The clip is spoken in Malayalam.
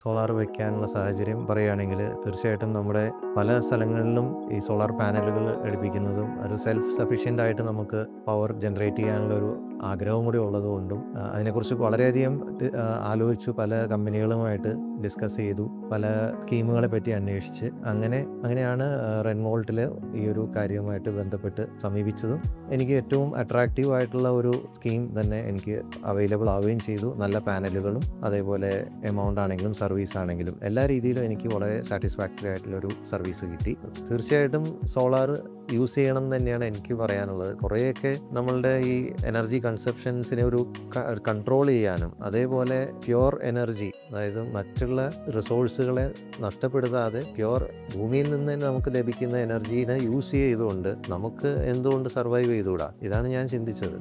സോളാർ വയ്ക്കാനുള്ള സാഹചര്യം പറയുകയാണെങ്കിൽ തീർച്ചയായിട്ടും നമ്മുടെ പല സ്ഥലങ്ങളിലും ഈ സോളാർ പാനലുകൾ ഘടിപ്പിക്കുന്നതും ഒരു സെൽഫ് സഫീഷ്യൻ്റ് ആയിട്ട് നമുക്ക് പവർ ജനറേറ്റ് ചെയ്യാനുള്ള ഒരു ആഗ്രഹവും കൂടി ഉള്ളതുകൊണ്ടും അതിനെക്കുറിച്ച് വളരെയധികം ആലോചിച്ചു, പല കമ്പനികളുമായിട്ട് ഡിസ്കസ് ചെയ്തു, പല സ്കീമുകളെ പറ്റി അന്വേഷിച്ച് അങ്ങനെയാണ് റെൻവോൾട്ടിൽ ഈ ഒരു കാര്യവുമായിട്ട് ബന്ധപ്പെട്ട് സമീപിച്ചതും എനിക്ക് ഏറ്റവും അട്രാക്റ്റീവ് ആയിട്ടുള്ള ഒരു സ്കീം തന്നെ എനിക്ക് അവൈലബിൾ ആവുകയും ചെയ്തു. നല്ല പാനലുകളും അതേപോലെ എമൗണ്ട് ആണെങ്കിലും സർവീസ് ആണെങ്കിലും എല്ലാ രീതിയിലും എനിക്ക് വളരെ സാറ്റിസ്ഫാക്ടറി ആയിട്ടുള്ളൊരു സർവീസ് കിട്ടി. തീർച്ചയായിട്ടും സോളാർ യൂസ് ചെയ്യണം എന്ന് തന്നെയാണ് എനിക്ക് പറയാനുള്ളത്. കുറേയൊക്കെ നമ്മളുടെ ഈ എനർജി കൺസപ്ഷൻസിനെ ഒരു കൺട്രോൾ ചെയ്യാനും അതേപോലെ പ്യുവർ എനർജി, അതായത് മറ്റുള്ള റിസോഴ്സുകളെ നഷ്ടപ്പെടുത്താതെ പ്യുവർ ഭൂമിയിൽ നിന്ന് തന്നെ നമുക്ക് ലഭിക്കുന്ന എനർജീനെ യൂസ് ചെയ്തുകൊണ്ട് നമുക്ക് എന്തുകൊണ്ട് സർവൈവ് ചെയ്തുകൂടാ, ഇതാണ് ഞാൻ ചിന്തിച്ചത്.